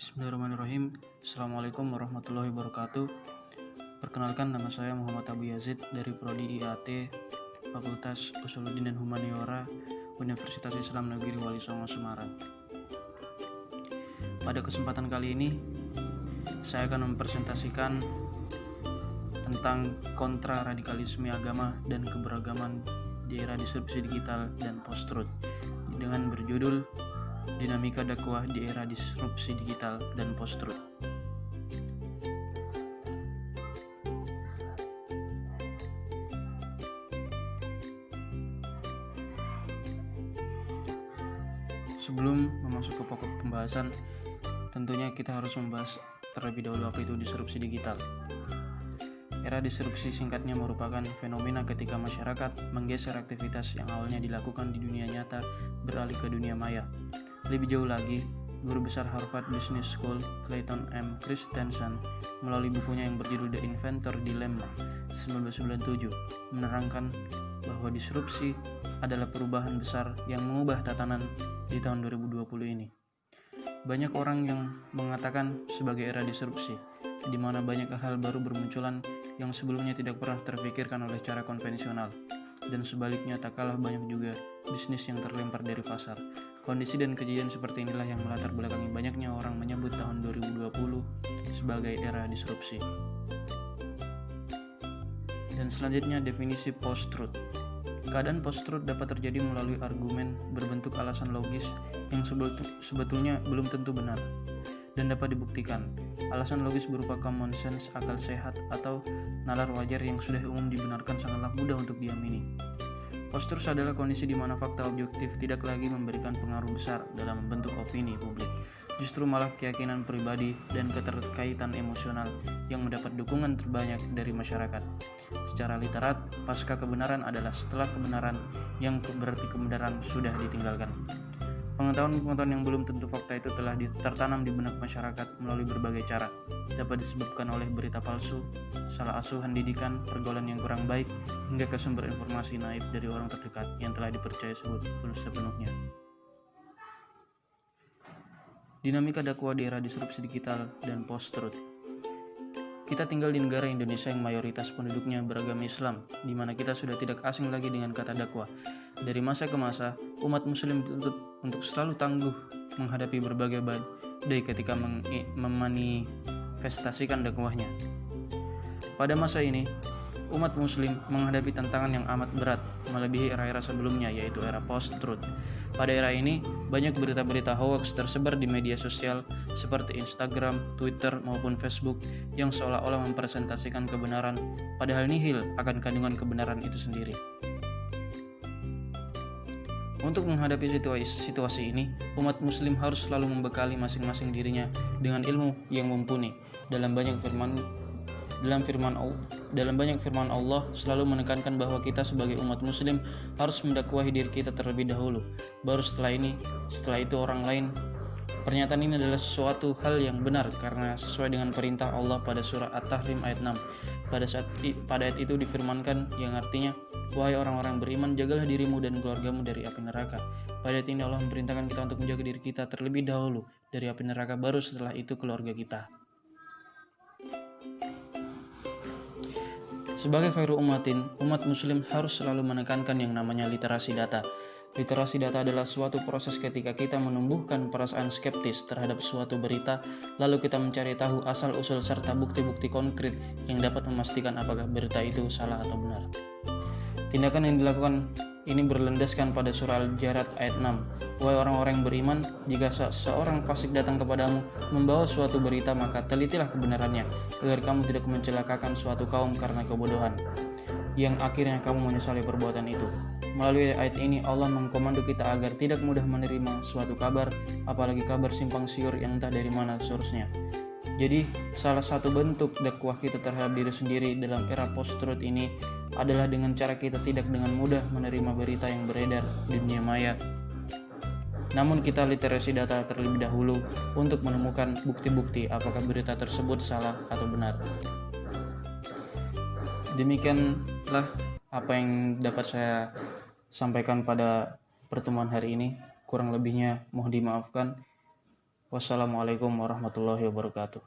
Bismillahirrahmanirrahim. Assalamualaikum warahmatullahi wabarakatuh. Perkenalkan, nama saya Muhammad Abu Yazid dari Prodi IAT Fakultas Usuluddin dan Humaniora Universitas Islam Negeri Wali Songo Semarang. Pada kesempatan kali ini saya akan mempresentasikan tentang kontra radikalisme agama dan keberagaman di era disrupsi digital dan post-truth dengan berjudul Dinamika dakwah di era disrupsi digital dan post-truth. Sebelum masuk ke pokok pembahasan, tentunya kita harus membahas terlebih dahulu apa itu disrupsi digital. Era disrupsi singkatnya merupakan fenomena ketika masyarakat menggeser aktivitas yang awalnya dilakukan di dunia nyata beralih ke dunia maya. Lebih jauh lagi, guru besar Harvard Business School Clayton M. Christensen melalui bukunya yang berjudul The Inventor Dilemma 1997 menerangkan bahwa disrupsi adalah perubahan besar yang mengubah tatanan di tahun 2020 ini. Banyak orang yang mengatakan sebagai era disrupsi, di mana banyak hal baru bermunculan yang sebelumnya tidak pernah terpikirkan oleh cara konvensional, dan sebaliknya tak kalah banyak juga bisnis yang terlempar dari pasar. Kondisi dan kejadian seperti inilah yang melatar belakangi banyaknya orang menyebut tahun 2020 sebagai era disrupsi. Dan selanjutnya definisi post-truth. Keadaan post-truth dapat terjadi melalui argumen berbentuk alasan logis yang sebetulnya belum tentu benar dan dapat dibuktikan. Alasan logis berupa common sense, akal sehat, atau nalar wajar yang sudah umum dibenarkan sangatlah mudah untuk diamini. Post-truth adalah kondisi di mana fakta objektif tidak lagi memberikan pengaruh besar dalam membentuk opini publik. Justru malah keyakinan pribadi dan keterkaitan emosional yang mendapat dukungan terbanyak dari masyarakat. Secara literat, pasca kebenaran adalah setelah kebenaran, yang berarti kebenaran sudah ditinggalkan. Pengetahuan-pengetahuan yang belum tentu fakta itu telah tertanam di benak masyarakat melalui berbagai cara. Dapat disebabkan oleh berita palsu, salah asuhan didikan, pergaulan yang kurang baik, hingga ke sumber informasi naif dari orang terdekat yang telah dipercaya sepenuhnya. Dinamika dakwah di era disrupsi digital dan post-truth. Kita tinggal di negara Indonesia yang mayoritas penduduknya beragama Islam, di mana kita sudah tidak asing lagi dengan kata dakwah. Dari masa ke masa, umat muslim dituntut untuk selalu tangguh menghadapi berbagai badai ketika memanifestasikan dakwahnya. Pada masa ini, umat muslim menghadapi tantangan yang amat berat, melebihi era-era sebelumnya, yaitu era post-truth. Pada era ini, banyak berita-berita hoax tersebar di media sosial seperti Instagram, Twitter, maupun Facebook yang seolah-olah mempresentasikan kebenaran, padahal nihil akan kandungan kebenaran itu sendiri. Untuk menghadapi situasi ini, umat muslim harus selalu membekali masing-masing dirinya dengan ilmu yang mumpuni. Dalam banyak firman Allah selalu menekankan bahwa kita sebagai umat muslim harus mendakwahi diri kita terlebih dahulu, baru setelah itu orang lain. Pernyataan ini adalah suatu hal yang benar karena sesuai dengan perintah Allah pada surah At-Tahrim ayat 6. Pada ayat itu difirmankan yang artinya, wahai orang-orang beriman, jagalah dirimu dan keluargamu dari api neraka. Pada ayat ini Allah memerintahkan kita untuk menjaga diri kita terlebih dahulu dari api neraka, baru setelah itu keluarga kita. Sebagai khairu ummatin, umat muslim harus selalu menekankan yang namanya literasi data. Literasi data adalah suatu proses ketika kita menumbuhkan perasaan skeptis terhadap suatu berita, lalu kita mencari tahu asal-usul serta bukti-bukti konkret yang dapat memastikan apakah berita itu salah atau benar. Tindakan yang dilakukan ini berlandaskan pada surah Al-Jarat ayat 6. Wahai orang-orang yang beriman, jika seorang fasik datang kepadamu membawa suatu berita, maka telitilah kebenarannya, agar kamu tidak mencelakakan suatu kaum karena kebodohan, yang akhirnya kamu menyesali perbuatan itu. Melalui ayat ini Allah mengkomando kita agar tidak mudah menerima suatu kabar, apalagi kabar simpang siur yang entah dari mana source-nya. Jadi salah satu bentuk dakwah kita terhadap diri sendiri dalam era post-truth ini adalah dengan cara kita tidak dengan mudah menerima berita yang beredar di dunia maya. Namun kita literasi data terlebih dahulu untuk menemukan bukti-bukti apakah berita tersebut salah atau benar. Demikianlah apa yang dapat saya sampaikan pada pertemuan hari ini. Kurang lebihnya mohon dimaafkan. Wassalamualaikum warahmatullahi wabarakatuh.